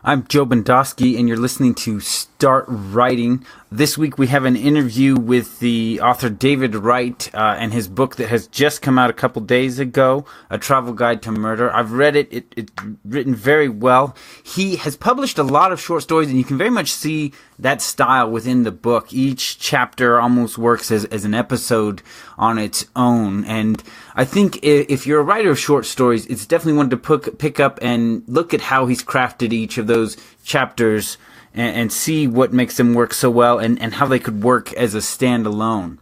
I'm Joe Bendowski, and you're listening to Start Writing. This week we have an interview with the author David Wright and his book that has just come out a couple days ago, A Travel Guide to Murder. I've read it. It's written very well. He has published a lot of short stories, and you can very much see that style within the book. Each chapter almost works as an episode on its own. And I think if you're a writer of short stories, it's definitely one to pick up and look at how he's crafted each of those chapters and see what makes them work so well and how they could work as a standalone.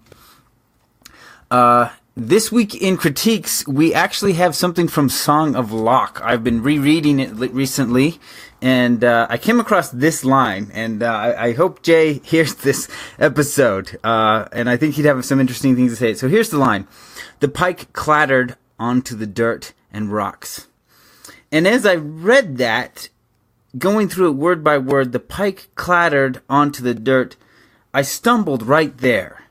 This week in critiques, we actually have something from Song of Locke. I've been rereading it recently, and I came across this line, and I hope Jay hears this episode, and I think he'd have some interesting things to say. So here's the line. The pike clattered onto the dirt and rocks. And as I read that, going through it word by word, the pike clattered onto the dirt, I stumbled right there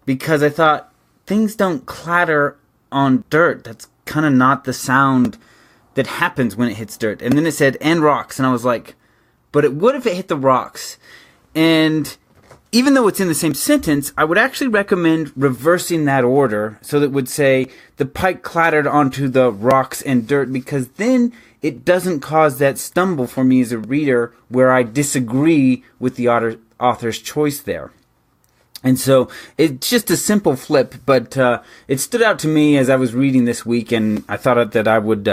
because I thought, things don't clatter on dirt. That's kind of not the sound that happens when it hits dirt. And then it said, and rocks. And I was like, but it would if it hit the rocks. And even though it's in the same sentence, I would actually recommend reversing that order so that it would say, the pike clattered onto the rocks and dirt, because then it doesn't cause that stumble for me as a reader where I disagree with the author's choice there. And so it's just a simple flip, but it stood out to me as I was reading this week, and I thought that I would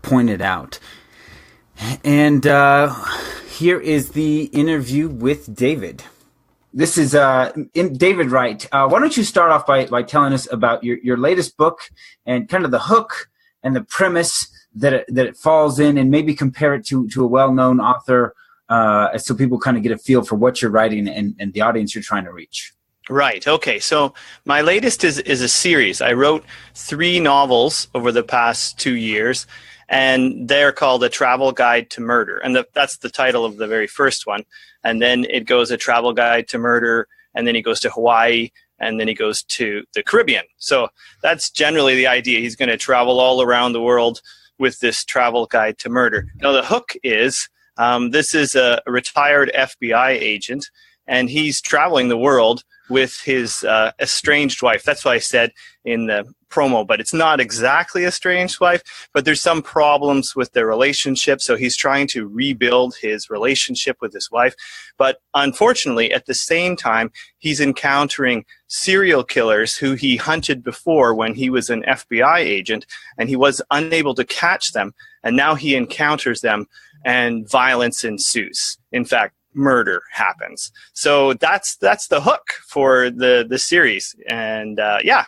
point it out. And here is the interview with David. This is David Wright. Why don't you start off by telling us about your latest book and kind of the hook and the premise that it falls in, and maybe compare it to a well-known author so people kind of get a feel for what you're writing and the audience you're trying to reach. Right. Okay. So my latest is a series. I wrote 3 novels over the past 2 years, and they're called A Travel Guide to Murder. And that's the title of the very first one. And then it goes A Travel Guide to Murder, and then he goes to Hawaii, and then he goes to the Caribbean. So that's generally the idea. He's going to travel all around the world with this travel guide to murder. Now the hook is, this is a retired FBI agent, and he's traveling the world with his estranged wife. That's why I said in the promo, but it's not exactly estranged wife, but there's some problems with their relationship. So he's trying to rebuild his relationship with his wife. But unfortunately, at the same time, he's encountering serial killers who he hunted before when he was an FBI agent, and he was unable to catch them. And now he encounters them, and violence ensues. In fact, murder happens. So that's the hook for the series. And yeah.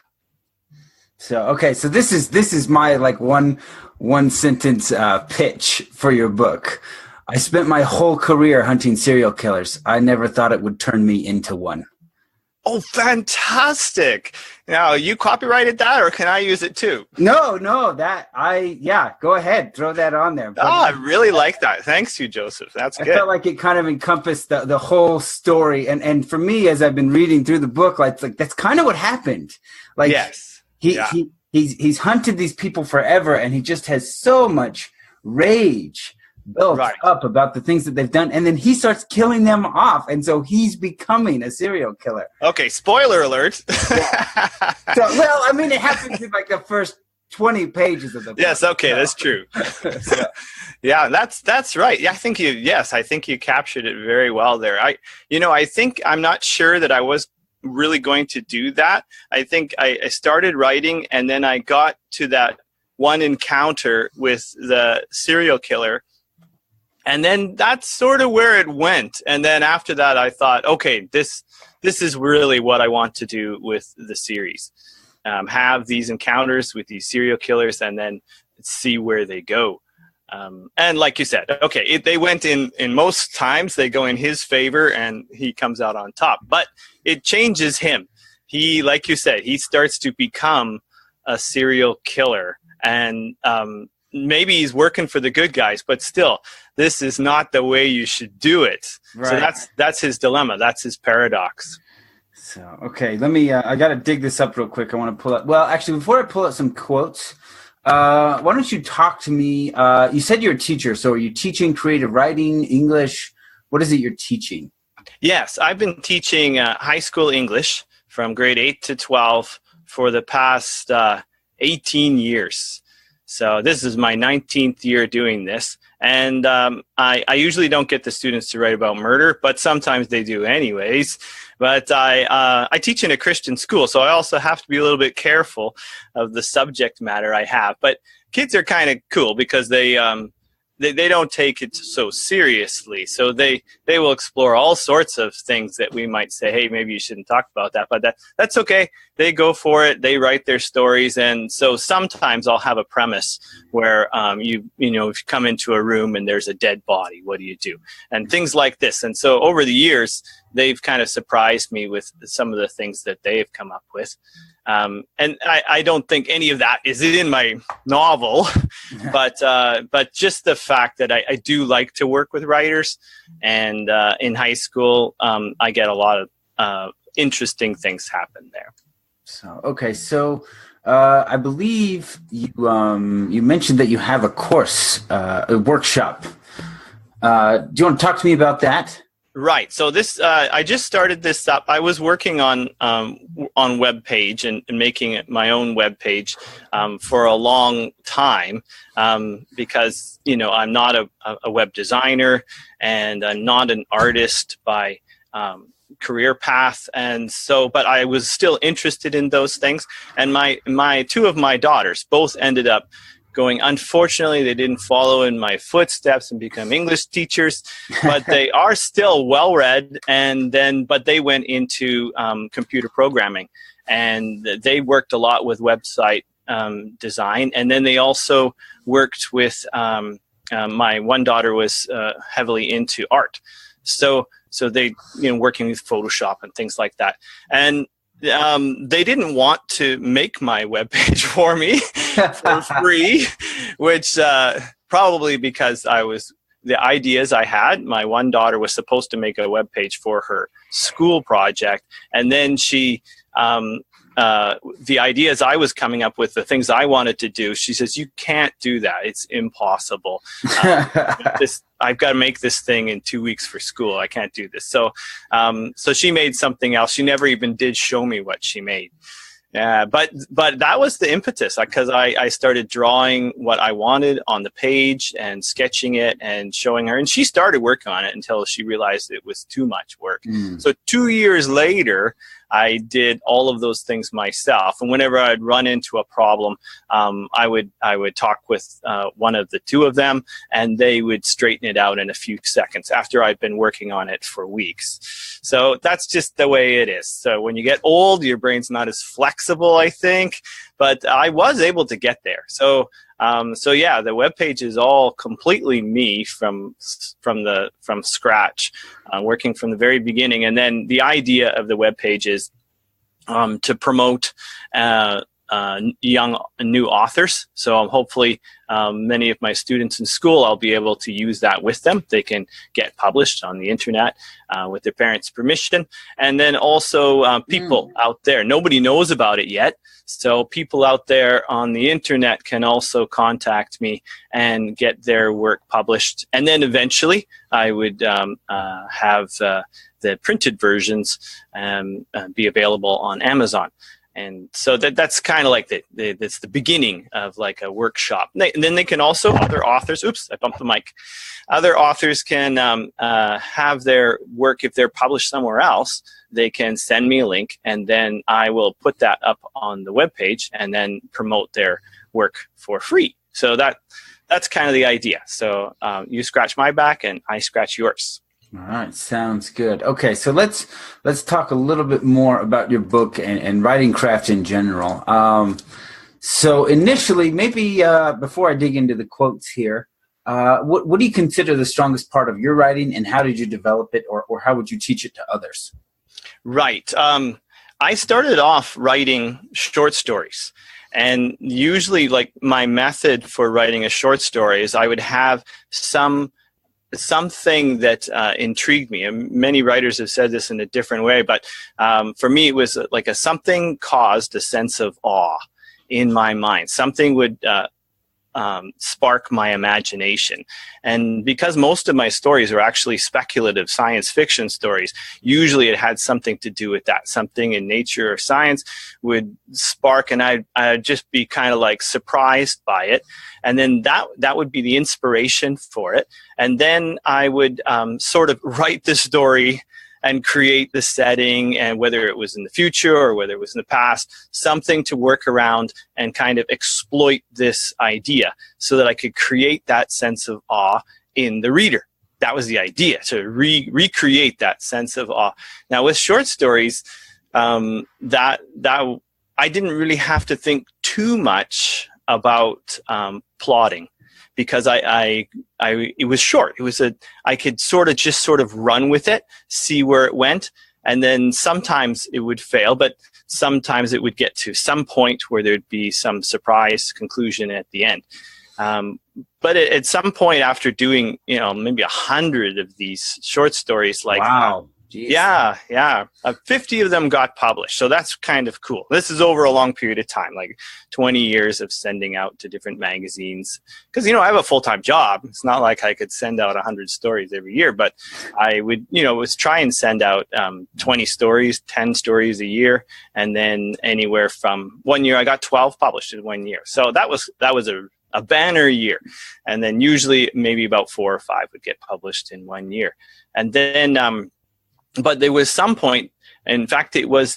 So okay, so this is my like one sentence pitch for your book. I spent my whole career hunting serial killers. I never thought it would turn me into one. Oh, fantastic. Now, you copyrighted that, or can I use it too? No, go ahead. Throw that on there. But I really like that. Thanks you, Joseph. That's good. I felt like it kind of encompassed the whole story. And for me, as I've been reading through the book, like that's kind of what happened. Like, yes. He's hunted these people forever, and he just has so much rage built up about the things that they've done, and then he starts killing them off, and so he's becoming a serial killer. Okay, spoiler alert. Yeah. So, well, I mean, it happens in like the first 20 pages of the book. Yes, okay, that's true. Yeah, that's right. Yeah, I think you captured it very well there. I'm not sure that I was really going to do that. I think I started writing, and then I got to that one encounter with the serial killer, and then that's sort of where it went. And then after that, I thought, okay, this is really what I want to do with the series. Have these encounters with these serial killers, and then see where they go. And like you said, okay, they went in most times, they go in his favor, and he comes out on top. But it changes him. He, like you said, he starts to become a serial killer. And maybe he's working for the good guys, but still, this is not the way you should do it. Right. So that's his dilemma. That's his paradox. So, okay, let me, I got to dig this up real quick. I want to pull up, well, actually, before I pull up some quotes, Why don't you talk to me? You said you're a teacher, so are you teaching creative writing, English? What is it you're teaching? Yes, I've been teaching high school English from grade 8 to 12 for the past 18 years. So this is my 19th year doing this. And I usually don't get the students to write about murder, but sometimes they do anyways. But I teach in a Christian school, so I also have to be a little bit careful of the subject matter I have. But kids are kind of cool because they don't take it so seriously. So they will explore all sorts of things that we might say, hey, maybe you shouldn't talk about that. But that's okay. They go for it. They write their stories. And so sometimes I'll have a premise where, if you come into a room and there's a dead body, what do you do? And things like this. And so over the years, they've kind of surprised me with some of the things that they've come up with. And I don't think any of that is in my novel, but just the fact that I do like to work with writers, and in high school, I get a lot of interesting things happen there. So okay, so I believe you mentioned that you have a course, a workshop. Do you want to talk to me about that? Right. So this, I just started this up. I was working on web page and making it my own web page for a long time because I'm not a web designer and I'm not an artist by career path, and so but I was still interested in those things. And my two of my daughters both ended up going. Unfortunately, they didn't follow in my footsteps and become English teachers, but they are still well-read. But they went into computer programming, and they worked a lot with website design. And then they also worked with my one daughter was heavily into art, so they working with Photoshop and things like that. And they didn't want to make my webpage for me for free, which probably because the ideas I had. My one daughter was supposed to make a webpage for her school project, and then she, the ideas I was coming up with, the things I wanted to do, she says, "You can't do that. It's impossible. I've got to make this thing in 2 weeks for school. I can't do this." So she made something else. She never even did show me what she made. But that was the impetus, because I started drawing what I wanted on the page and sketching it and showing her. And she started working on it until she realized it was too much work. So 2 years later, I did all of those things myself. And whenever I'd run into a problem, I would talk with one of the two of them, and they would straighten it out in a few seconds after I'd been working on it for weeks. So that's just the way it is. So when you get old, your brain's not as flexible, I think, but I was able to get there. So yeah, the webpage is all completely me from scratch, working from the very beginning. And then the idea of the webpage is to promote young new authors. So hopefully many of my students in school, I'll be able to use that with them. They can get published on the internet with their parents' permission. And then also people out there, nobody knows about it yet. So people out there on the internet can also contact me and get their work published. And then eventually I would have the printed versions be available on Amazon. And so that's kind of like that's the beginning of like a workshop. And then they can also, other authors, oops, I bumped the mic. Other authors can have their work, if they're published somewhere else, they can send me a link, and then I will put that up on the webpage and then promote their work for free. So that's kind of the idea. So you scratch my back and I scratch yours. All right, sounds good. Okay, so let's talk a little bit more about your book and writing craft in general. So initially, maybe before I dig into the quotes here, what do you consider the strongest part of your writing, and how did you develop it, or how would you teach it to others? Right. I started off writing short stories. And usually, like, my method for writing a short story is I would have something that intrigued me. And many writers have said this in a different way, but for me, it was like something caused a sense of awe in my mind. Something would spark my imagination. And because most of my stories are actually speculative science fiction stories, usually it had something to do with that. Something in nature or science would spark, and I'd just be kind of like surprised by it. And then that would be the inspiration for it. And then I would sort of write the story and create the setting, and whether it was in the future or whether it was in the past, something to work around and kind of exploit this idea so that I could create that sense of awe in the reader. That was the idea, to recreate that sense of awe. Now with short stories, that I didn't really have to think too much about plotting, because it was short. I could sort of run with it, see where it went, and then sometimes it would fail, but sometimes it would get to some point where there'd be some surprise conclusion at the end. But at some point after doing, maybe 100 of these short stories, like, wow. Jeez. Yeah. 50 of them got published. So that's kind of cool. This is over a long period of time, like 20 years of sending out to different magazines. Because, I have a full-time job. It's not like I could send out 100 stories every year, but I would, was try and send out 20 stories, 10 stories a year. And then anywhere from 1 year, I got 12 published in 1 year. So that was a banner year. And then usually maybe about 4 or 5 would get published in 1 year. And then, but there was some point, in fact, it was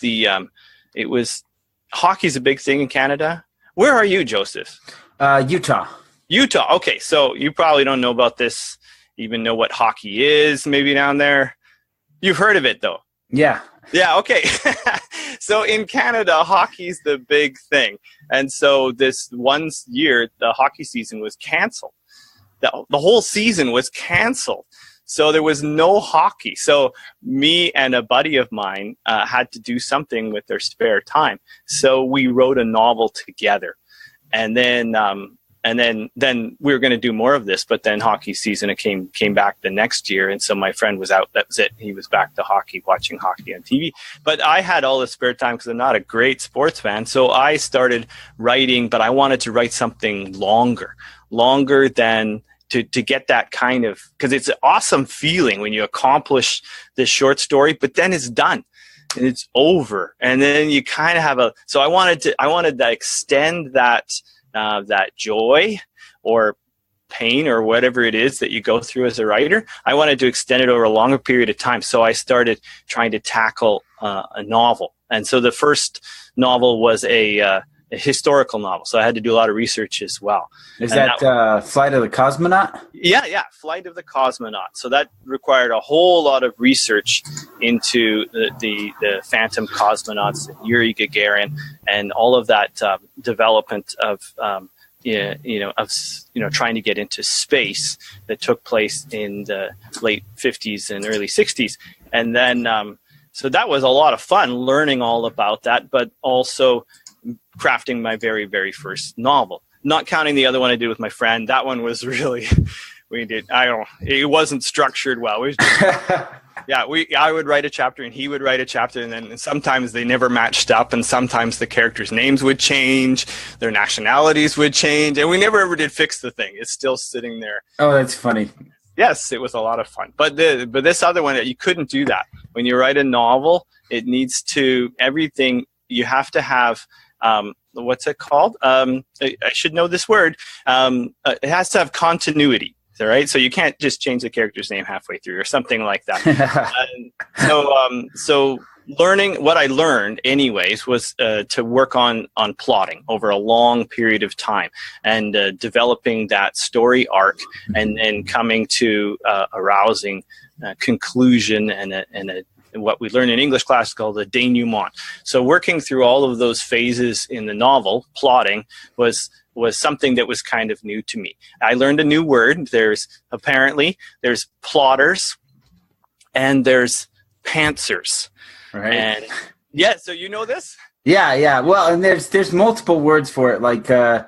hockey's a big thing in Canada. Where are you, Joseph? Utah. Utah. Okay. So you probably don't know about this, even know what hockey is maybe down there. You've heard of it though. Yeah. Yeah. Okay. So in Canada, hockey's the big thing. And so this one year, the hockey season was canceled. The whole season was canceled. So there was no hockey. So me and a buddy of mine had to do something with their spare time. So we wrote a novel together. And then we were going to do more of this, but then hockey season came back the next year. And so my friend was out. That was it. He was back to hockey, watching hockey on TV. But I had all the spare time because I'm not a great sports fan. So I started writing, but I wanted to write something longer than to get that kind of, because it's an awesome feeling when you accomplish this short story, but then it's done and it's over. And then you kind of have so I wanted to extend that joy or pain or whatever it is that you go through as a writer. I wanted to extend it over a longer period of time. So I started trying to tackle a novel. And so the first novel was a historical novel. So I had to do a lot of research as well. Is that Flight of the Cosmonaut? Yeah. Flight of the Cosmonaut. So that required a whole lot of research into the phantom cosmonauts, Yuri Gagarin, and all of that development of trying to get into space that took place in the late 50s and early 60s. And then, so that was a lot of fun learning all about that, but also crafting my very, very first novel. Not counting the other one I did with my friend. That one was really, it wasn't structured well. It was just, I would write a chapter and he would write a chapter, and then sometimes they never matched up, and sometimes the characters' names would change, their nationalities would change, and we never ever did fix the thing. It's still sitting there. Oh, that's funny. Yes, it was a lot of fun. But this other one, you couldn't do that. When you write a novel, it needs to, everything, you have to have, what's it called? I should know this word. It has to have continuity. All right, so you can't just change the character's name halfway through or something like that. So learning, what I learned anyways was to work on plotting over a long period of time and developing that story arc, and then coming to a rousing conclusion and what we learn in English class called the denouement. So working through all of those phases in the novel, plotting, was something that was kind of new to me. I learned a new word. There's plotters and there's pantsers. Right. And yeah, so you know this? Yeah. Well, and there's multiple words for it. Like there's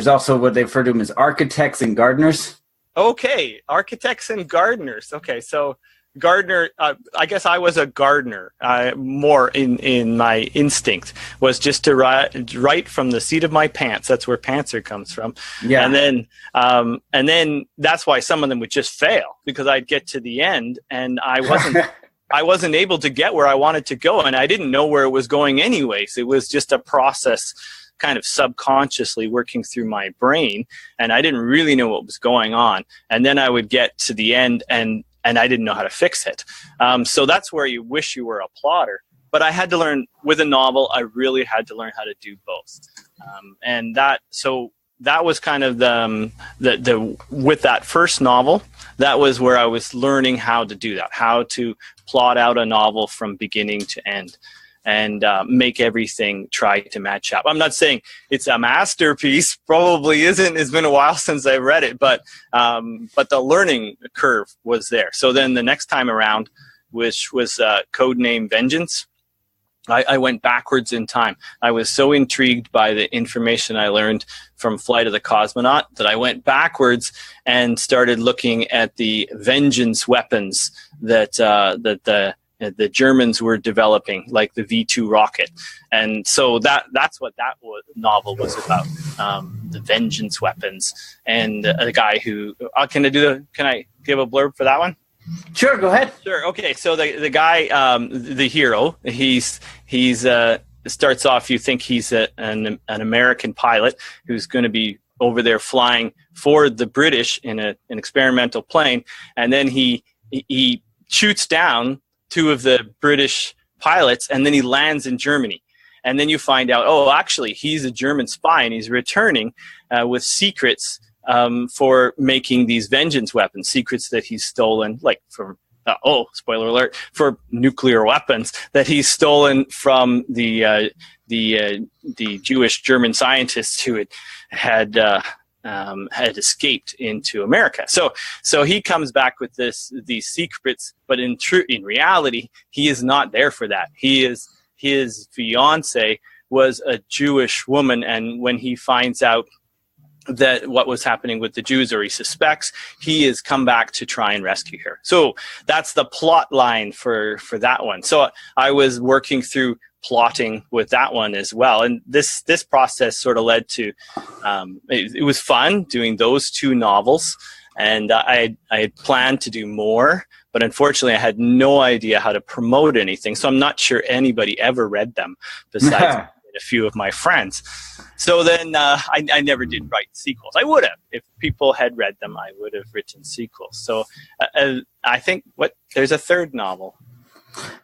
also what they refer to them as architects and gardeners. Okay, architects and gardeners. Okay, so gardener. I guess I was a gardener. More in my instinct was just to write from the seat of my pants. That's where pantser comes from. Yeah. And then that's why some of them would just fail, because I'd get to the end and I wasn't able to get where I wanted to go, and I didn't know where it was going anyways. It was just a process kind of subconsciously working through my brain, and I didn't really know what was going on. And then I would get to the end and I didn't know how to fix it. So that's where you wish you were a plotter. But I had to learn with a novel. I really had to learn how to do both. That was kind of the with that first novel, that was where I was learning how to do that, how to plot out a novel from beginning to end and make everything try to match up. I'm not saying it's a masterpiece, probably isn't. It's been a while since I read it, but the learning curve was there. So then the next time around, which was Codename Vengeance, I went backwards in time. I was so intrigued by the information I learned from Flight of the Cosmonaut that I went backwards and started looking at the vengeance weapons that the Germans were developing, like the V2 rocket. And so that's what that novel was about, the vengeance weapons. And the guy who can I give a blurb for that one? Sure, go ahead. Sure. Okay. So the guy, the hero, he's starts off. You think he's an American pilot who's going to be over there flying for the British in an experimental plane, and then he shoots down two of the British pilots, and then he lands in Germany. And then you find out, oh, actually, he's a German spy, and he's returning with secrets for making these vengeance weapons, secrets that he's stolen, like from, spoiler alert, for nuclear weapons that he's stolen from the Jewish German scientists who had escaped into America. So he comes back with these secrets, but in reality, he is not there for that. His fiance was a Jewish woman, and when he finds out that what was happening with the Jews, or he suspects, he has come back to try and rescue her. So that's the plot line for that one. So I was working through plotting with that one as well, and this process sort of led to it was fun doing those two novels, and I had planned to do more, but unfortunately I had no idea how to promote anything, so I'm not sure anybody ever read them besides a few of my friends. So then I never did write sequels. I would have. If people had read them, I would have written sequels. So I think there's a third novel.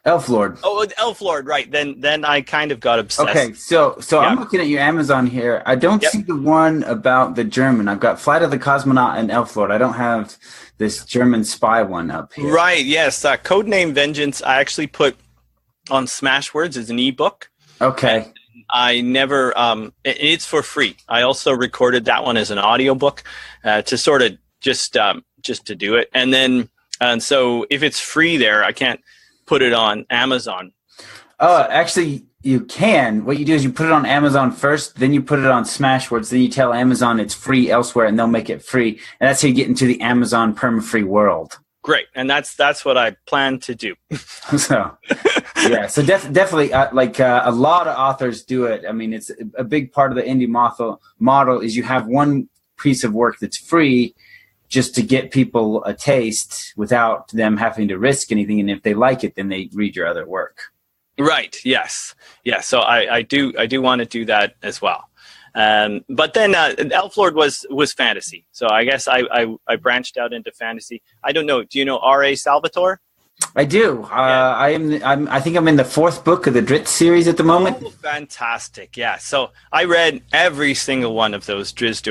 Elflord. Oh, Elflord, right. Then I kind of got obsessed. Okay, so yeah. I'm looking at your Amazon here. I don't see the one about the German. I've got Flight of the Cosmonaut and Elflord. I don't have this German spy one up here. Right, yes. Codename Vengeance, I actually put on Smashwords as an ebook. Okay. I never, it's for free. I also recorded that one as an audiobook to sort of just to do it. And so if it's free there, I can't put it on Amazon. Actually, you can. What you do is you put it on Amazon first, then you put it on Smashwords, then you tell Amazon it's free elsewhere, and they'll make it free. And that's how you get into the Amazon perma-free world. Great, and that's what I plan to do. So, yeah, so definitely, a lot of authors do it. I mean, it's a big part of the indie model is you have one piece of work that's free, just to get people a taste without them having to risk anything. And if they like it, then they read your other work. Right. Yes. Yeah. So I do want to do that as well. But then Elflord was fantasy. So I guess I branched out into fantasy. I don't know. Do you know R.A. Salvatore? I do. I think I'm in the fourth book of the Drizzt series at the moment. Oh, fantastic. Yeah. So I read every single one of those Drizzt,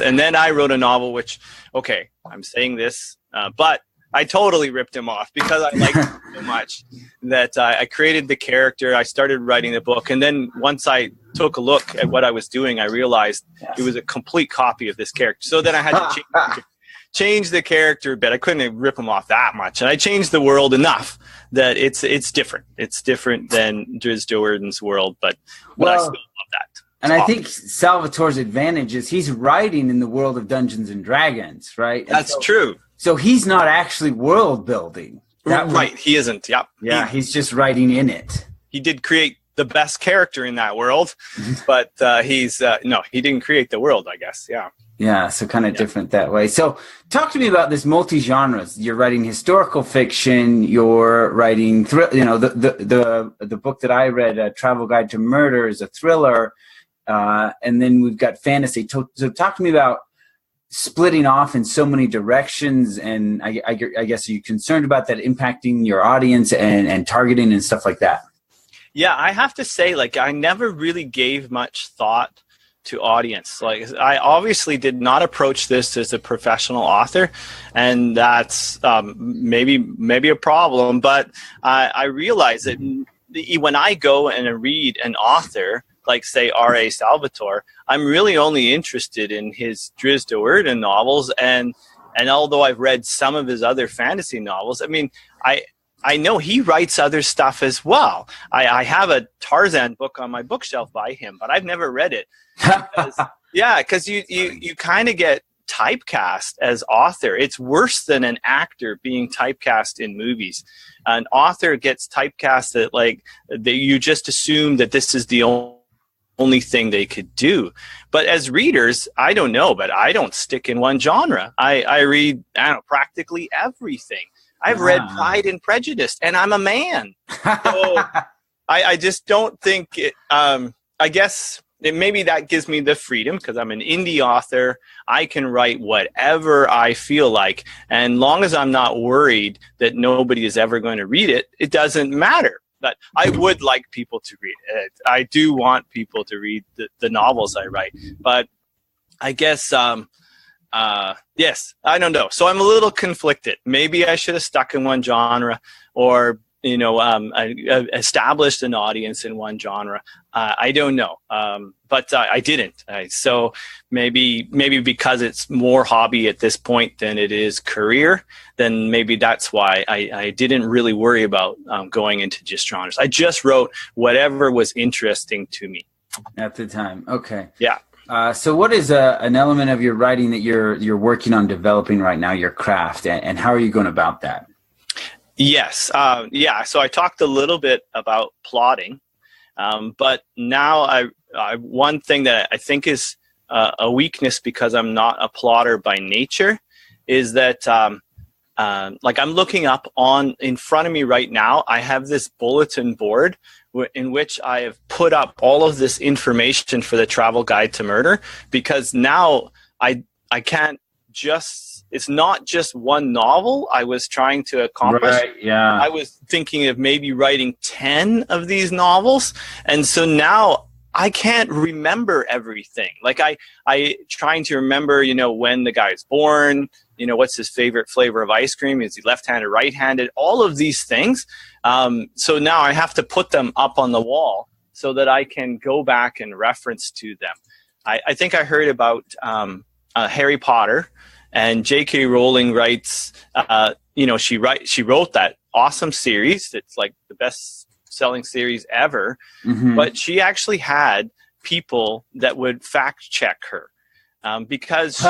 and then I wrote a novel, which, okay, I'm saying this, but I totally ripped him off because I liked him so much that I created the character. I started writing the book. And then once I took a look at what I was doing, I realized it was a complete copy of this character. So then I had to change the character a bit. I couldn't rip him off that much. And I changed the world enough that it's different. It's different than Drizzt world, but I still love that. And I think Salvatore's advantage is he's writing in the world of Dungeons and Dragons, right? That's true. So he's not actually world building. Right, he isn't. Yep. Yeah, he's just writing in it. He did create the best character in that world, but no, he didn't create the world, I guess. Yeah. Yeah, so kind of different that way. So talk to me about this multi-genres. You're writing historical fiction, you're writing the book that I read, Travel Guide to Murder, is a thriller, and then we've got fantasy. So talk to me about splitting off in so many directions, and I guess, are you concerned about that impacting your audience and targeting and stuff like that? Yeah, I have to say, like, I never really gave much thought to audience. Like, I obviously did not approach this as a professional author, and that's maybe a problem. But I realize that when I go and read an author, like say R.A. Salvatore, I'm really only interested in his Drizzt Do'Urden novels, and although I've read some of his other fantasy novels, I mean, I know he writes other stuff as well. I have a Tarzan book on my bookshelf by him, but I've never read it. Because you kind of get typecast as author. It's worse than an actor being typecast in movies. An author gets typecast that you just assume that this is the only thing they could do. But as readers, I don't know, but I don't stick in one genre. I read, practically everything. I've read Pride and Prejudice, and I'm a man. So I just don't think it, I guess maybe that gives me the freedom because I'm an indie author. I can write whatever I feel like. And long as I'm not worried that nobody is ever going to read it, it doesn't matter. But I would like people to read it. I do want people to read the novels I write. But I guess... yes, I don't know. So I'm a little conflicted. Maybe I should have stuck in one genre, or established an audience in one genre. I don't know, but I didn't. So maybe because it's more hobby at this point than it is career, then maybe that's why I didn't really worry about going into just genres. I just wrote whatever was interesting to me at the time. Okay. Yeah. So what is an element of your writing that you're working on developing right now, your craft, and how are you going about that? Yes. So I talked a little bit about plotting, but now one thing that I think is a weakness because I'm not a plotter by nature is that I'm looking up in front of me right now, I have this bulletin board in which I have put up all of this information for the Travel Guide to Murder, because now I can't it's not just one novel I was trying to accomplish. Right, yeah. I was thinking of maybe writing 10 of these novels, and so now I can't remember everything. Like I trying to remember, when the guy is born, what's his favorite flavor of ice cream? Is he left-handed, right-handed? All of these things. So now I have to put them up on the wall so that I can go back and reference to them. I think I heard about Harry Potter, and J.K. Rowling writes, she wrote that awesome series. It's like the best-selling series ever. Mm-hmm. But she actually had people that would fact-check her. Because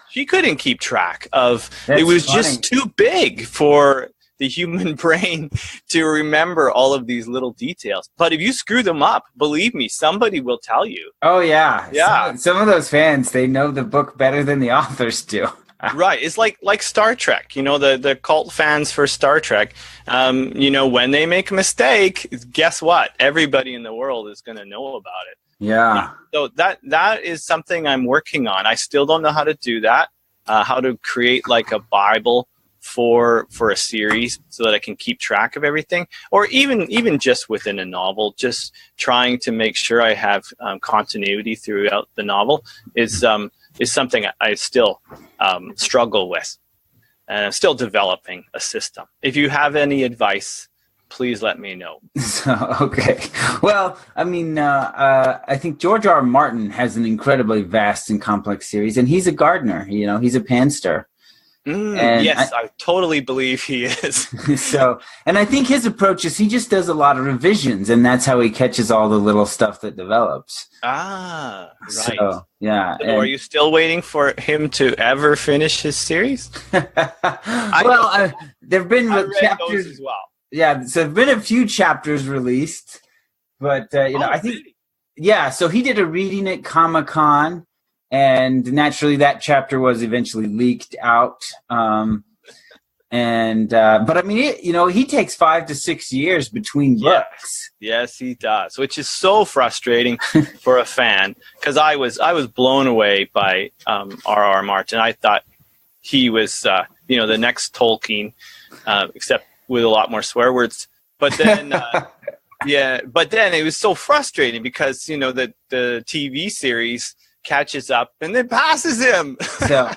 she couldn't keep track of. That's it was funny. Just too big for the human brain to remember all of these little details. But if you screw them up, believe me, somebody will tell you. Oh yeah. Some of those fans, they know the book better than the authors do. Right. It's like Star Trek, the cult fans for Star Trek, when they make a mistake, guess what? Everybody in the world is going to know about it. Yeah. So that is something I'm working on. I still don't know how to do that, how to create like a Bible for a series so that I can keep track of everything, or even just within a novel, just trying to make sure I have continuity throughout the novel is something I still struggle with, and I'm still developing a system. If you have any advice, please let me know. Okay. Well, I mean, I think George R. R. Martin has an incredibly vast and complex series, and he's a gardener. He's a panster. Yes, I totally believe he is. And I think his approach is he just does a lot of revisions, and that's how he catches all the little stuff that develops. Ah, right. So, Yeah. So are you still waiting for him to ever finish his series? Well, there've been I read chapters those as well. Yeah, so there've been a few chapters released, but I think really? yeah. So he did a reading at Comic-Con, and naturally that chapter was eventually leaked out. But I mean, he takes 5 to 6 years between books. Yes, he does, which is so frustrating for a fan, because I was blown away by R.R. Martin. I thought he was the next Tolkien, except with a lot more swear words. But then but then it was so frustrating because the TV series catches up and then passes him. So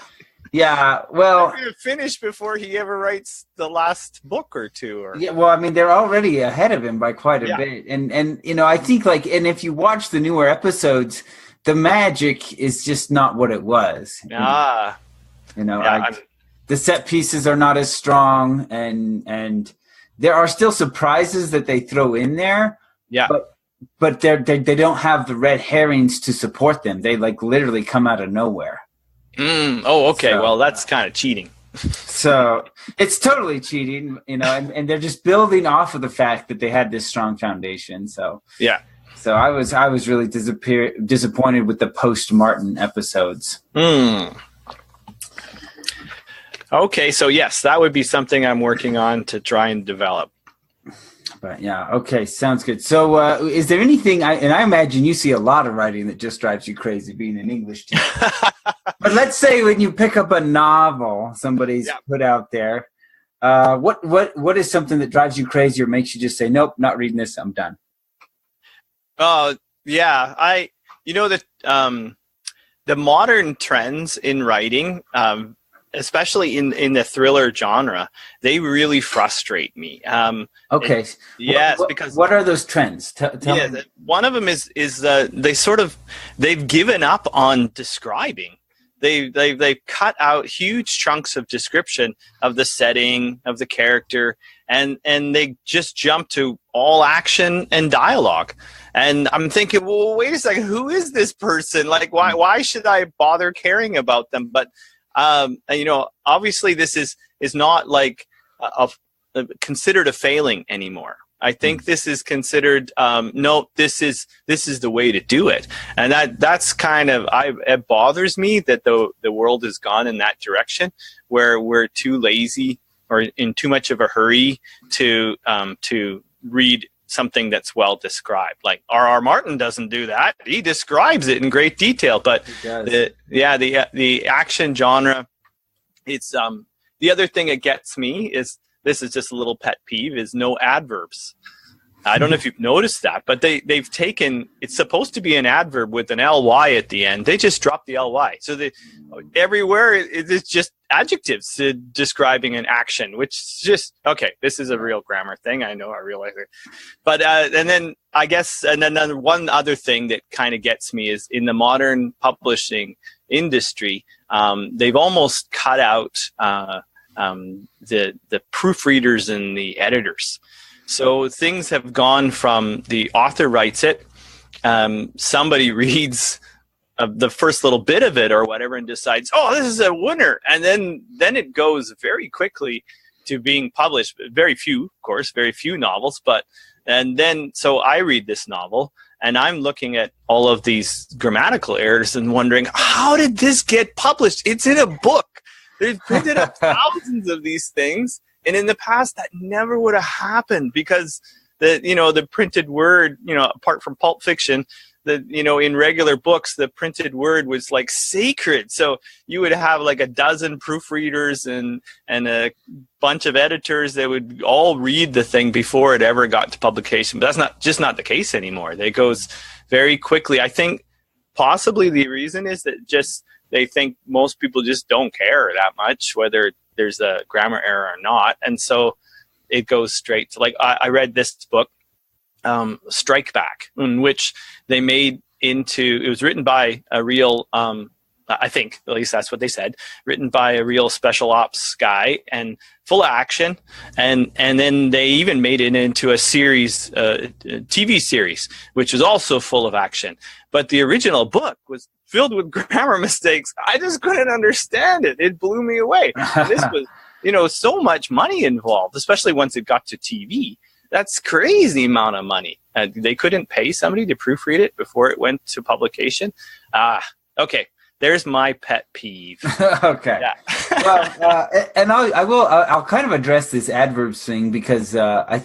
yeah, well, they're finished before he ever writes the last book or two. Yeah, well, I mean, they're already ahead of him by quite a bit, and I think and if you watch the newer episodes, the magic is just not what it was. The set pieces are not as strong, and there are still surprises that they throw in there. Yeah, but they don't have the red herrings to support them. They literally come out of nowhere. Oh, okay. So, well, that's kind of cheating. So it's totally cheating, and they're just building off of the fact that they had this strong foundation. So yeah. So I was really disappointed with the post Martin episodes. Okay, so yes, that would be something I'm working on to try and develop. But yeah, okay, sounds good. So is there anything, and I imagine you see a lot of writing that just drives you crazy being an English teacher. But let's say when you pick up a novel somebody's put out there, what is something that drives you crazy or makes you just say, nope, not reading this, I'm done? Yeah, the modern trends in writing, especially in the thriller genre, they really frustrate me. Okay. Yes, because what are those trends? Tell me. One of them is they've given up on describing. They've cut out huge chunks of description of the setting, of the character, and they just jump to all action and dialogue. And I'm thinking, well, wait a second, who is this person? Why should I bother caring about them? But obviously this is not considered a failing anymore. I think this is considered this is the way to do it, and that's kind of it bothers me that the world has gone in that direction where we're too lazy or in too much of a hurry to read something that's well described. Like R.R. Martin doesn't do that; he describes it in great detail. But the action genre, it's the other thing that gets me is. This is just a little pet peeve, is no adverbs. I don't know if you've noticed that, but they've taken, it's supposed to be an adverb with an ly at the end. They just dropped the ly. So everywhere it's just adjectives describing an action, which is just, okay, this is a real grammar thing. I know, I realize it. But, and then one other thing that kind of gets me is in the modern publishing industry, they've almost cut out, the proofreaders and the editors. So things have gone from the author writes it, somebody reads the first little bit of it or whatever and decides, oh, this is a winner. And then it goes very quickly to being published. Very few, of course, very few novels. So I read this novel and I'm looking at all of these grammatical errors and wondering, how did this get published? It's in a book. They've printed up thousands of these things, and in the past that never would have happened because the printed word, apart from Pulp Fiction, in regular books the printed word was like sacred. So you would have like a dozen proofreaders and a bunch of editors that would all read the thing before it ever got to publication. But that's not the case anymore. It goes very quickly. I think possibly the reason is that they think most people just don't care that much whether there's a grammar error or not. And so it goes straight to I read this book, Strike Back, in which they made it was written by a real, I think, at least that's what they said, written by a real special ops guy and full of action. And then they even made it into a series, TV series, which was also full of action. But the original book was filled with grammar mistakes. I just couldn't understand it. It blew me away. This was, so much money involved, especially once it got to TV. That's crazy amount of money. They couldn't pay somebody to proofread it before it went to publication. Okay. There's my pet peeve. Okay. Yeah. Well, and I'll kind of address this adverbs thing because I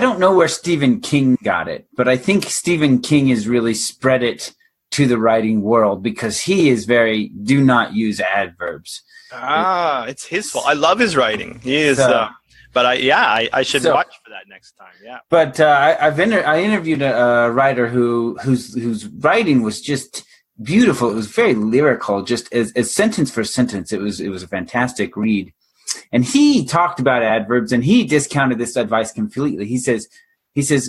don't know where Stephen King got it, but I think Stephen King has really spread it to the writing world because he is do not use adverbs. It's his fault. I love his writing. He is, but I should watch for that next time. Yeah. But I interviewed a writer whose writing was just beautiful. It was very lyrical, just as sentence for sentence. It was a fantastic read. And he talked about adverbs, and he discounted this advice completely. He says,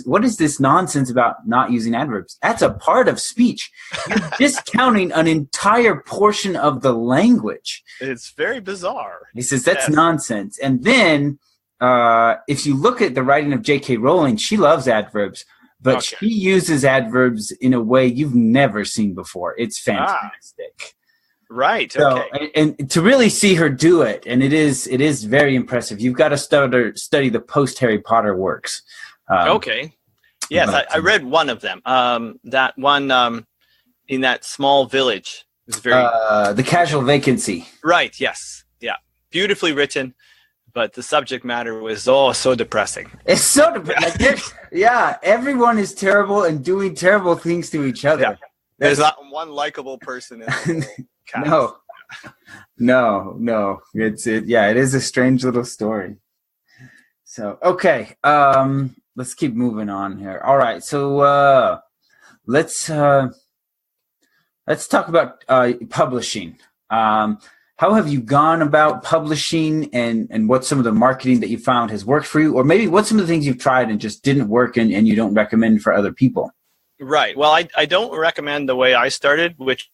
what is this nonsense about not using adverbs? That's a part of speech. You're discounting an entire portion of the language. It's very bizarre. He says that's nonsense. And then if you look at the writing of J.K. Rowling, she loves adverbs. But she uses adverbs in a way you've never seen before. It's fantastic. Right. So, okay. And to really see her do it, and it is very impressive. You've got to study the post Harry Potter works. Okay. Yes, I read one of them. That one in that small village is very The Casual Vacancy. Right. Yes. Yeah. Beautifully written. But the subject matter was so depressing. It's so depressing. Everyone is terrible and doing terrible things to each other. Yeah. There's not one likable person in the cast. No. It is a strange little story. So, okay. Let's keep moving on here. All right. So let's talk about publishing. How have you gone about publishing, and what's some of the marketing that you found has worked for you? Or maybe what's some of the things you've tried and just didn't work and you don't recommend for other people? Right. Well, I don't recommend the way I started, which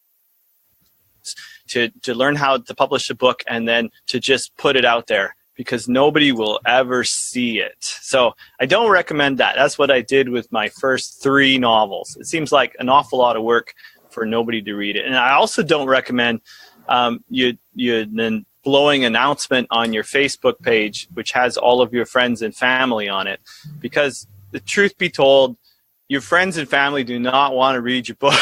to learn how to publish a book and then to just put it out there because nobody will ever see it. So I don't recommend that. That's what I did with my first 3 novels. It seems like an awful lot of work for nobody to read it. And I also don't recommend you then blowing announcement on your Facebook page, which has all of your friends and family on it, because the truth be told, your friends and family do not want to read your book.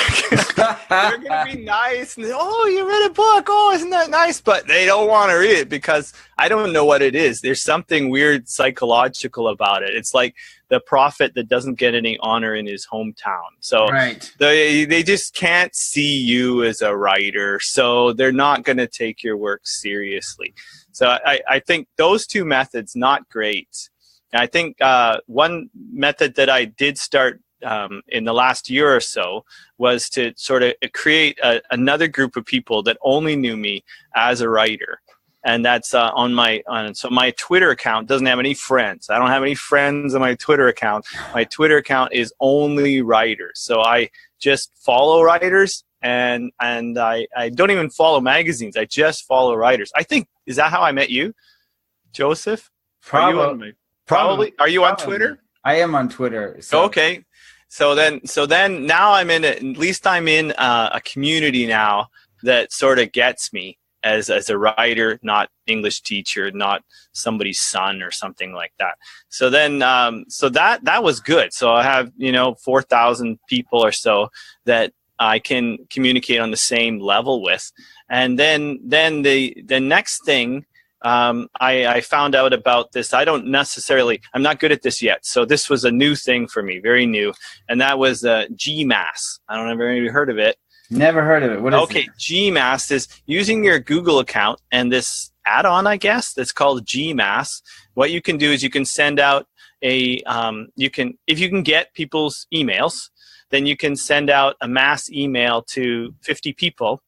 They're going to be nice. And, you read a book. Oh, isn't that nice? But they don't want to read it because I don't know what it is. There's something weird psychological about it. It's like the prophet that doesn't get any honor in his hometown. So they just can't see you as a writer. So they're not going to take your work seriously. So I think those 2 methods, not great. And I think one method that I did start in the last year or so was to sort of create another group of people that only knew me as a writer. And that's so my Twitter account doesn't have any friends. I don't have any friends on my Twitter account. My Twitter account is only writers. So I just follow writers and I don't even follow magazines. I just follow writers. I think, is that how I met you, Joseph? Probably. Are you on Twitter? I am on Twitter. So. Okay. So then now I'm in at least I'm in a community now that sort of gets me as a writer, not English teacher, not somebody's son or something like that. So then, so that was good. So I have, 4,000 people or so that I can communicate on the same level with. And then the next thing, I found out about this. I'm not good at this yet. So this was a new thing for me, very new. And that was GMAS. I don't know if you've heard of it. Never heard of it. What is it? Okay, GMAS is using your Google account and this add-on, I guess, that's called GMAS. What you can do is you can send out if you can get people's emails, then you can send out a mass email to 50 people,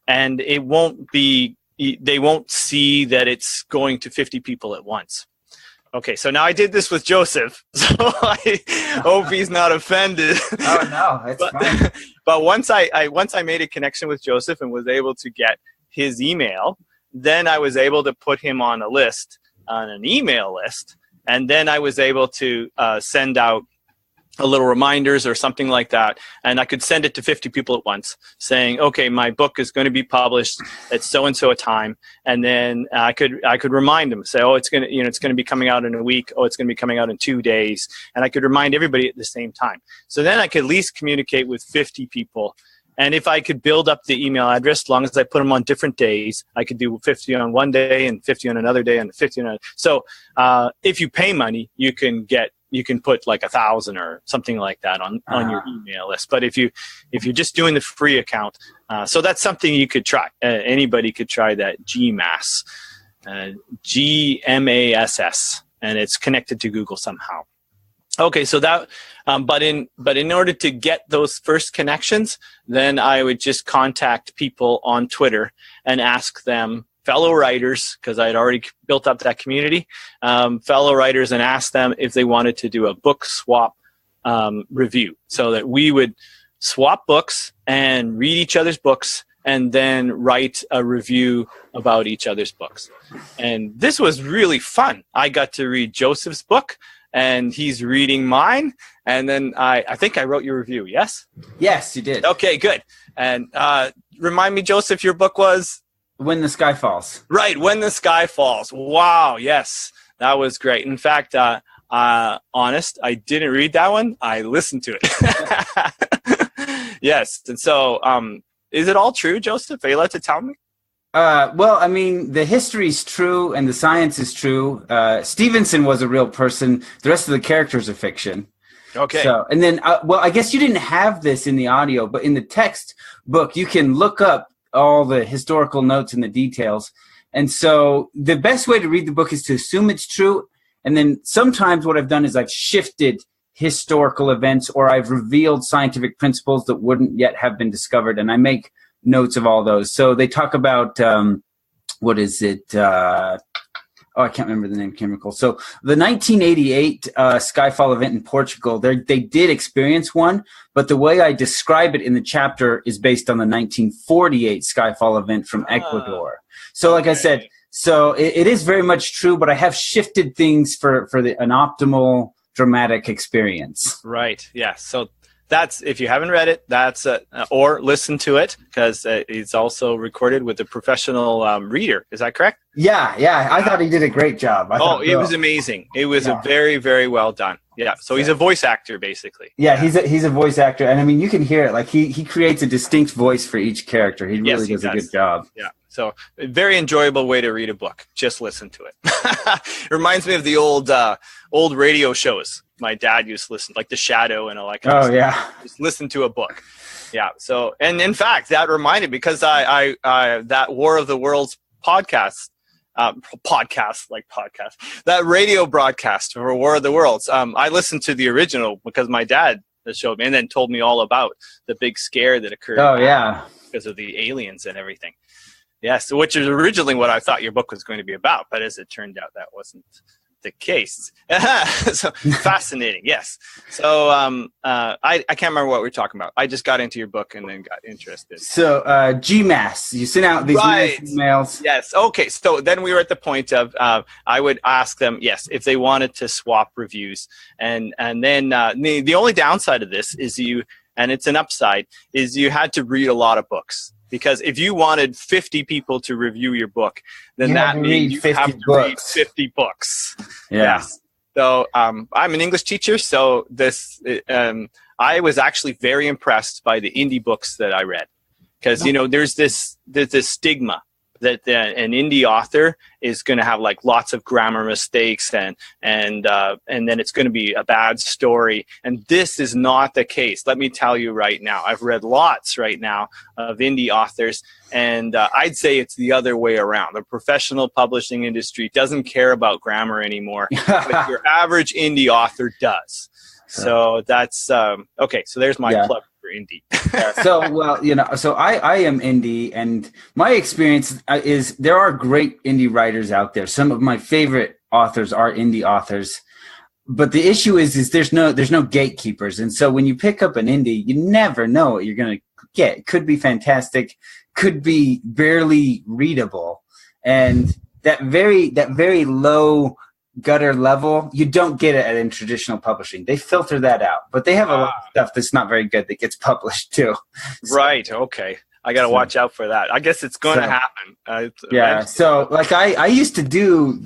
and they won't see that it's going to 50 people at once. Okay, so now I did this with Joseph, so I hope he's not offended. Oh no, it's fine. But once I made a connection with Joseph and was able to get his email, then I was able to put him on an email list, and then I was able to send out a little reminders or something like that, and I could send it to 50 people at once, saying, "Okay, my book is going to be published at so and so a time," and then I could remind them, say, "Oh, it's going to be coming out in a week. Oh, it's going to be coming out in 2 days," and I could remind everybody at the same time. So then I could at least communicate with 50 people. And if I could build up the email address, as long as I put them on different days, I could do 50 on one day and 50 on another day and 50 on another. So if you pay money, you can put like 1,000 or something like that on your email list. But if you're just doing the free account, so that's something you could try. Anybody could try that GMASS, GMASS, and it's connected to Google somehow. Okay, so that, but in order to get those first connections, then I would just contact people on Twitter and ask them, fellow writers, because I had already built up that community, fellow writers, and ask them if they wanted to do a book swap review, so that we would swap books and read each other's books and then write a review about each other's books. And this was really fun. I got to read Joseph's book, and he's reading mine, and then I think I wrote your review, yes? Yes, you did. Okay, good. And remind me, Joseph, your book was? When the Sky Falls. Right, When the Sky Falls. Wow, yes, that was great. In fact, honest, I didn't read that one. I listened to it. Yes, and so is it all true, Joseph? Are you allowed to tell me? Well, I mean, the history is true and the science is true. Stevenson was a real person. The rest of the characters are fiction. Okay. So, and then, well, I guess you didn't have this in the audio, but in the text book, you can look up all the historical notes and the details. And so the best way to read the book is to assume it's true. And then sometimes what I've done is I've shifted historical events, or I've revealed scientific principles that wouldn't yet have been discovered. And I make notes of all those. So they talk about, what is it? I can't remember the name chemical. So the 1988 Skyfall event in Portugal, they did experience one, but the way I describe it in the chapter is based on the 1948 Skyfall event from Ecuador. So like I said, so it is very much true, but I have shifted things for an optimal dramatic experience. Right. Yeah. So that's, if you haven't read it, that's or listen to it, because it's also recorded with a professional reader. Is that correct? Yeah. I thought he did a great job. It was amazing. It was a very, very well done. Yeah. So he's a voice actor, basically. Yeah, he's a voice actor, and I mean, you can hear it. Like he creates a distinct voice for each character. He really does a good job. Yeah. So a very enjoyable way to read a book. Just listen to it. It reminds me of the old radio shows my dad used to listen, like The Shadow and all that kind of stuff. Yeah. Just listen to a book. Yeah. So, and in fact, that reminded me, because I that War of the Worlds podcast, that radio broadcast for War of the Worlds. I listened to the original because my dad showed me, and then told me all about the big scare that occurred. Oh yeah. Because of the aliens and everything. Yes, which is originally what I thought your book was going to be about, but as it turned out, that wasn't the case. So fascinating, yes. So I can't remember what we were talking about. I just got into your book and then got interested. So GMASS, you sent out these emails. Yes. Okay. So then we were at the point of I would ask them, yes, if they wanted to swap reviews, and then the only downside of this is and it's an upside, is you had to read a lot of books. Because if you wanted 50 people to review your book, then that means you have to read 50 books. Yeah. Yes. So I'm an English teacher, so I was actually very impressed by the indie books that I read. Because, there's this stigma that an indie author is going to have like lots of grammar mistakes and then it's going to be a bad story. And this is not the case. Let me tell you right now, I've read lots right now of indie authors, and I'd say it's the other way around. The professional publishing industry doesn't care about grammar anymore, but your average indie author does. So that's okay. So there's my plug for indie. So I am indie, and my experience is there are great indie writers out there. Some of my favorite authors are indie authors, but the issue is there's no gatekeepers, and so when you pick up an indie, you never know what you're going to get. It could be fantastic, could be barely readable, and that very low gutter level, you don't get it in traditional publishing. They filter that out, but they have a lot of stuff that's not very good that gets published too. Right. Okay. I got to watch out for that. I guess it's going to happen. Yeah. So like I used to do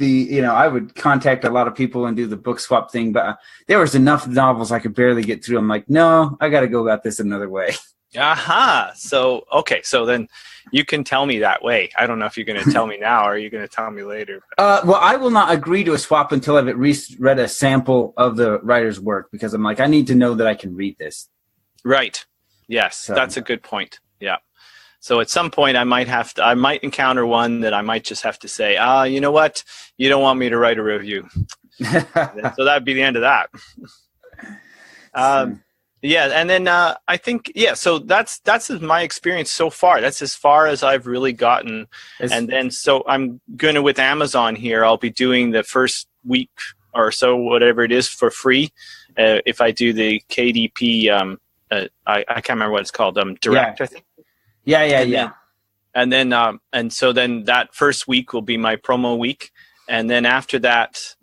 I would contact a lot of people and do the book swap thing, but there was enough novels I could barely get through. I'm like, no, I got to go about this another way. Aha. So, okay. So then you can tell me that way. I don't know if you're going to tell me now or are you going to tell me later? Well, I will not agree to a swap until I've at least read a sample of the writer's work, because I'm like, I need to know that I can read this. Right. Yes. So. That's a good point. Yeah. So at some point I might encounter one that I might just have to say, you know what? You don't want me to write a review. So that'd be the end of that. Yeah. And then I think, so that's my experience so far. That's as far as I've really gotten. And then, so I'm going to, with Amazon here, I'll be doing the first week or so, whatever it is, for free. If I do the KDP, I can't remember what it's called, Direct, I think. Yeah. And then, and so then that first week will be my promo week. And then after that,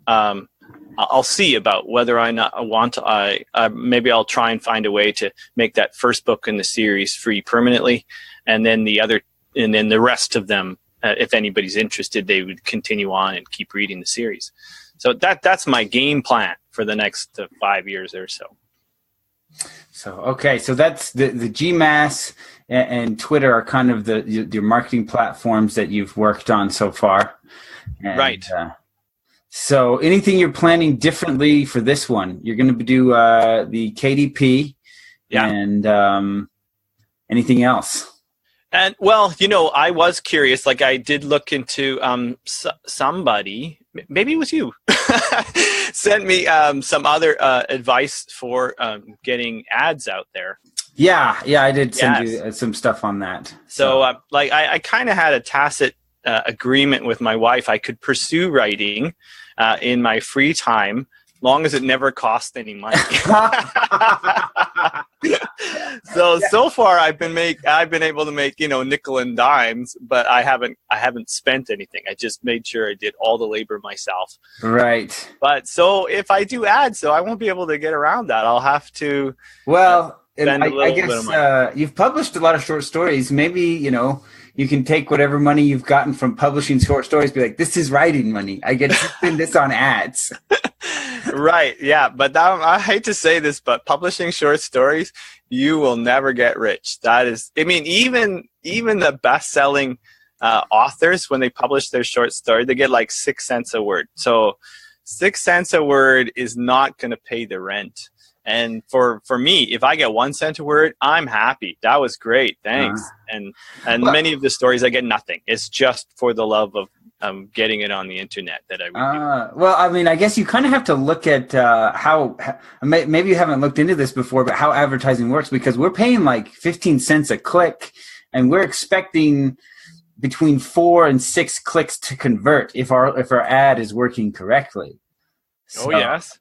I'll see about whether I want to, maybe I'll try and find a way to make that first book in the series free permanently. And then the rest of them, if anybody's interested, they would continue on and keep reading the series. So that's my game plan for the next 5 years or so. So, okay. So that's the GMAS and Twitter are kind of your marketing platforms that you've worked on so far. And, right. So anything you're planning differently for this one? You're going to do the KDP and anything else? And well, I was curious. Like I did look into somebody, maybe it was you, sent me some other advice for getting ads out there. Yeah, I did send you some stuff on that. So I kind of had a tacit agreement with my wife. I could pursue writing in my free time, long as it never cost any money. So far I've been able to make nickel and dimes, but I haven't spent anything. I just made sure I did all the labor myself. Right. But so if I do ads, I won't be able to get around that. I'll have to. Well, I guess you've published a lot of short stories. Maybe you can take whatever money you've gotten from publishing short stories, be like, this is writing money. I get to spend this on ads. Right. Yeah. But I hate to say this, but publishing short stories, you will never get rich. That is, even the best-selling authors, when they publish their short story, they get like 6 cents a word. So 6 cents a word is not going to pay the rent. And for me, if I get 1 cent a word, I'm happy. That was great. Thanks. And many of the stories, I get nothing. It's just for the love of getting it on the internet that I would do. Well, I guess you kind of have to look at how maybe you haven't looked into this before, but how advertising works, because we're paying like 15 cents a click, and we're expecting between 4 and 6 clicks to convert if our ad is working correctly. So, yes.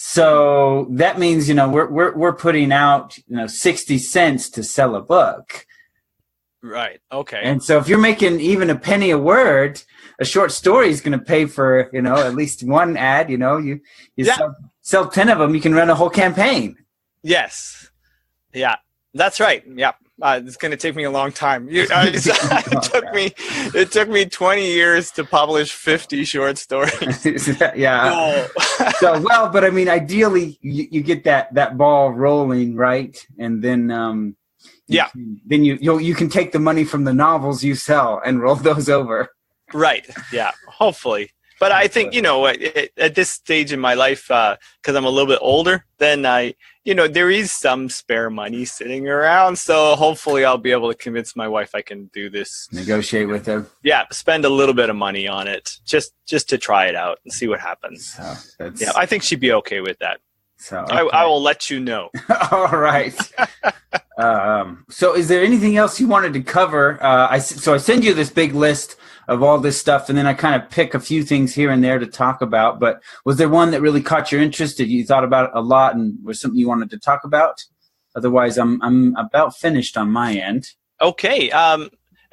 So that means, we're putting out, 60 cents to sell a book. Right. Okay. And so if you're making even a penny a word, a short story is going to pay for, at least one ad. You sell 10 of them, you can run a whole campaign. Yes. Yeah, that's right. Yeah. It's going to take me a long time. It took me 20 years to publish 50 short stories. Yeah. But ideally you get that ball rolling, right? And then, then you can take the money from the novels you sell and roll those over. Right. Yeah. Hopefully. But I think, at this stage in my life, because I'm a little bit older, then there is some spare money sitting around. So hopefully I'll be able to convince my wife I can do this. Negotiate with her. Yeah. Spend a little bit of money on it just to try it out and see what happens. So I think she'd be okay with that. So okay. I will let you know. All right. So is there anything else you wanted to cover? I send you this big list of all this stuff, and then I kind of pick a few things here and there to talk about. But was there one that really caught your interest that you thought about a lot and was something you wanted to talk about? Otherwise, I'm about finished on my end. Okay.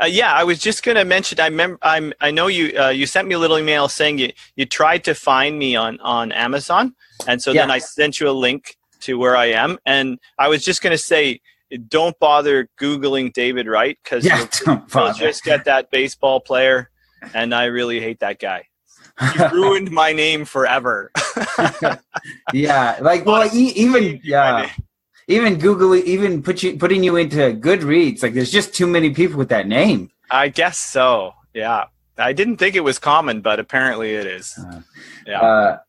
Yeah, I was just going to mention. I know you sent me a little email saying you tried to find me on Amazon, and so then I sent you a link to where I am. And I was just going to say, don't bother Googling David Wright, because you'll just get that baseball player, and I really hate that guy. He ruined my name forever. Yeah, like even Google, even putting you into Goodreads, like there's just too many people with that name. I guess so. Yeah, I didn't think it was common, but apparently it is. I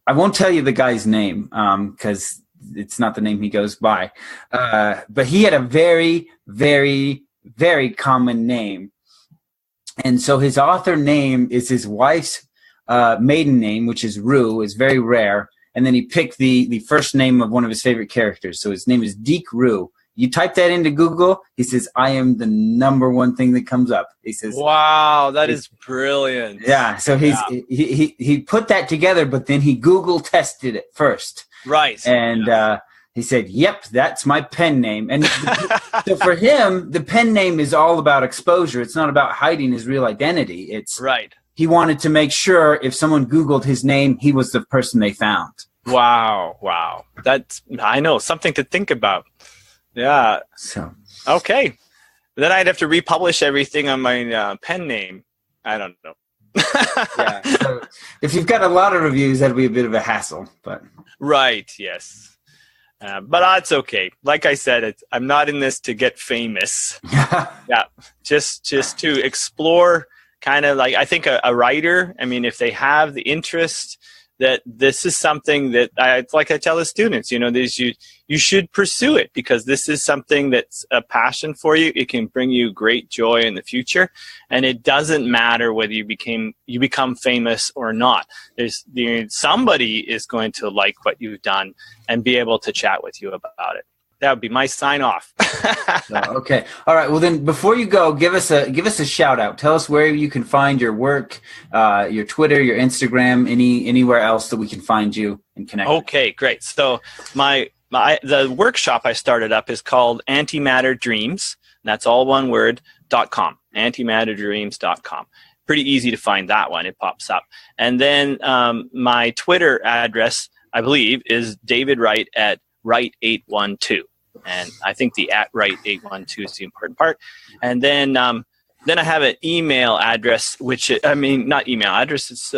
won't tell you the guy's name because it's not the name he goes by. But he had a very, very, very common name, and so his author name is his wife's maiden name, which is Rue, is very rare. And then he picked the first name of one of his favorite characters. So his name is Deke Rue. You type that into Google, he says, I am the number one thing that comes up. He says, wow, that is brilliant. Yeah, so he put that together, but then he Google tested it first. Right. And he said, yep, that's my pen name. And so for him, the pen name is all about exposure. It's not about hiding his real identity. It's right. He wanted to make sure if someone Googled his name, he was the person they found. Wow. That's, I know, something to think about. Yeah. So okay. Then I'd have to republish everything on my pen name. I don't know. Yeah. So if you've got a lot of reviews, that'll be a bit of a hassle. But right. Yes. But that's okay. Like I said, I'm not in this to get famous. Yeah. Just to explore. Kind of like, I think a writer, I mean, if they have the interest, that this is something that I tell the students, you should pursue it, because this is something that's a passion for you. It can bring you great joy in the future, and it doesn't matter whether you become famous or not. Somebody is going to like what you've done and be able to chat with you about it. That would be my sign off. Okay. All right. Well, then before you go, give us a shout out. Tell us where you can find your work, your Twitter, your Instagram, anywhere else that we can find you and connect. Okay, great. So the workshop I started up is called Antimatter Dreams. And that's all one word, .com, antimatterdreams.com. Pretty easy to find that one. It pops up. And then my Twitter address, I believe, is David Wright at Wright812, and I think the at Wright812 is the important part. And then I have an email address, not email address. It's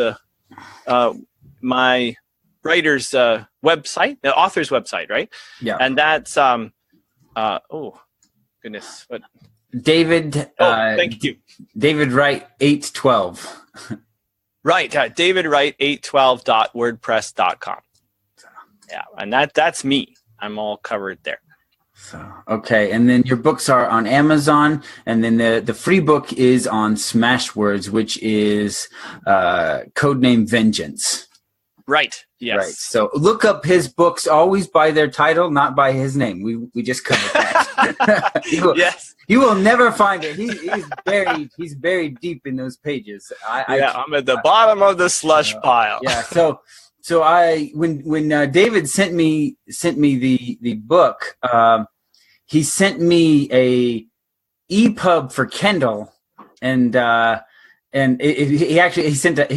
my writer's website, the author's website, right? Yeah. And that's oh goodness, what? David. Thank you. David Wright 812. Right, David Wright 812.wordpress.com. Yeah, and that's me. I'm all covered there. So, okay, and then your books are on Amazon, and then the free book is on Smashwords, which is Codename Vengeance. Right. Yes. Right. So look up his books always by their title, not by his name. We just covered that. Yes. You will never find it. He's buried deep in those pages. I'm at the bottom of the slush pile. Yeah. So when David sent me the book, he sent me a EPUB for Kindle, and he sent a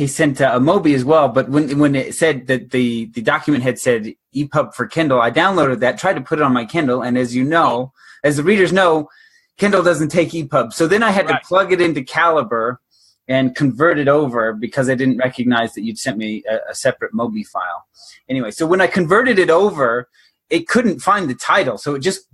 Mobi as well. But when it said that the document had said EPUB for Kindle, I downloaded that, tried to put it on my Kindle, and as the readers know, Kindle doesn't take EPUB. So then I had to plug it into Calibre and convert it over, because I didn't recognize that you'd sent me a separate Mobi file. Anyway, so when I converted it over, it couldn't find the title. So it just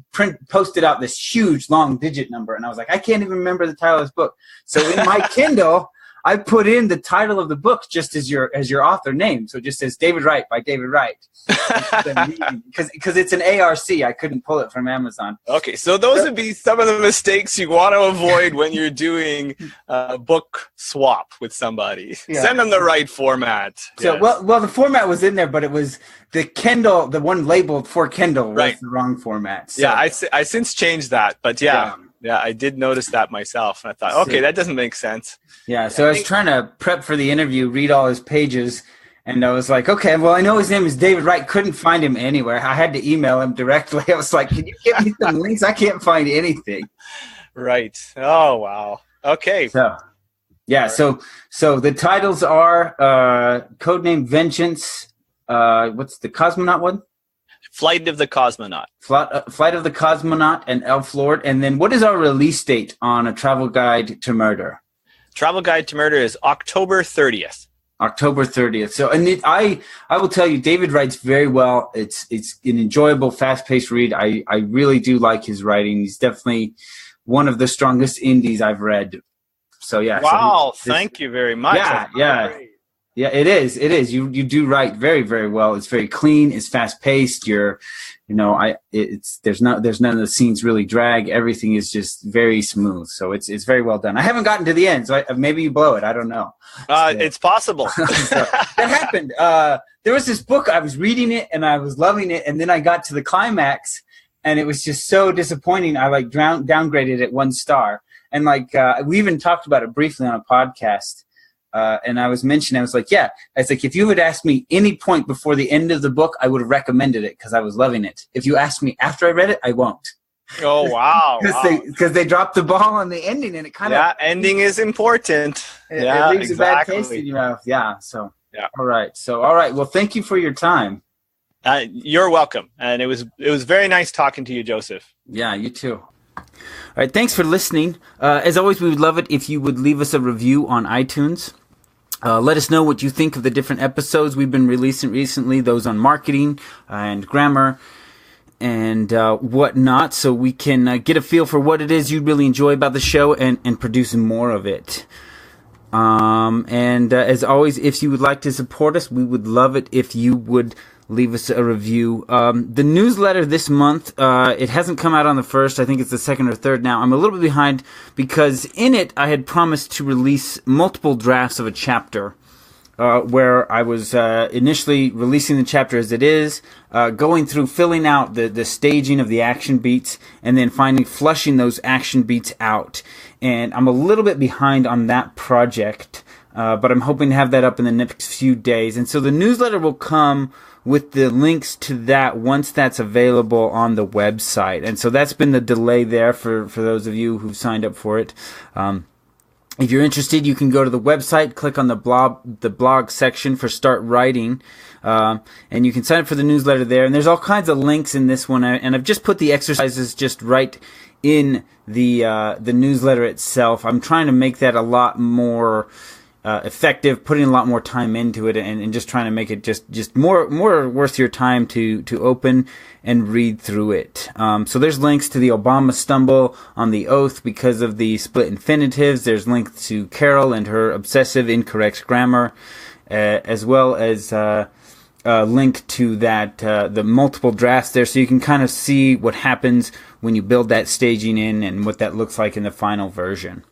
posted out this huge long digit number. And I was like, I can't even remember the title of this book. So in my Kindle, I put in the title of the book just as your author name. So it just says David Wright by David Wright. Because it's an ARC. I couldn't pull it from Amazon. Okay, so those would be some of the mistakes you want to avoid when you're doing a book swap with somebody. Yeah. Send them the right format. So yes. Well, the format was in there, but it was the Kindle, the one labeled for Kindle, was the wrong format. So. Yeah, I since changed that, but yeah, I did notice that myself. And I thought, okay, that doesn't make sense. Yeah, so I was trying to prep for the interview, read all his pages, and I was like, okay, well, I know his name is David Wright. Couldn't find him anywhere. I had to email him directly. I was like, can you give me some links? I can't find anything. Right. Oh, wow. Okay. So, yeah. Right. So the titles are Codename Vengeance. What's the Cosmonaut one? Flight of the Cosmonaut. Flight of the Cosmonaut and Elf Lord. And then what is our release date on A Travel Guide to Murder? Travel Guide to Murder is October 30th. October 30th. So, and I will tell you, David writes very well. It's an enjoyable, fast-paced read. I really do like his writing. He's definitely one of the strongest indies I've read. So, yeah. Wow. Thank you very much. Yeah. Great. Yeah, it is. It is. You do write very, very well. It's very clean. It's fast-paced. There's none of the scenes really drag. Everything is just very smooth. So it's very well done. I haven't gotten to the end, so maybe you blow it. I don't know. It's possible. So, that happened. There was this book. I was reading it and I was loving it, and then I got to the climax, and it was just so disappointing. I downgraded it 1 star, and we even talked about it briefly on a podcast. And I was like, if you had asked me any point before the end of the book, I would have recommended it because I was loving it. If you ask me after I read it, I won't. Oh, wow. Because they dropped the ball on the ending, and it kind of... Yeah, ending is important. It leaves a bad taste in your mouth. Yeah, so... Yeah. All right. Well, thank you for your time. You're welcome. And it was very nice talking to you, Joseph. Yeah, you too. All right, thanks for listening. As always, we would love it if you would leave us a review on iTunes. Let us know what you think of the different episodes we've been releasing recently, those on marketing and grammar and whatnot, so we can get a feel for what it is you really enjoy about the show and produce more of it. As always, if you would like to support us, we would love it if you would leave us a review. The newsletter this month, it hasn't come out on the 1st. I think it's the 2nd or 3rd now. I'm a little bit behind because in it I had promised to release multiple drafts of a chapter, where I was initially releasing the chapter as it is, going through filling out the staging of the action beats, and then finally flushing those action beats out. And I'm a little bit behind on that project, but I'm hoping to have that up in the next few days. And so the newsletter will come with the links to that once that's available on the website. And so that's been the delay there for those of you who've signed up for it. If you're interested, you can go to the website, click on the blog section for Start Writing, and you can sign up for the newsletter there. And there's all kinds of links in this one, and I've just put the exercises just right in the newsletter itself. I'm trying to make that a lot more effective, putting a lot more time into it, and just trying to make it just more worth your time to open and read through it. So there's links to the Obama stumble on the oath because of the split infinitives. There's links to Carol and her obsessive incorrect grammar, as well as a link to that the multiple drafts there, so you can kind of see what happens when you build that staging in and what that looks like in the final version.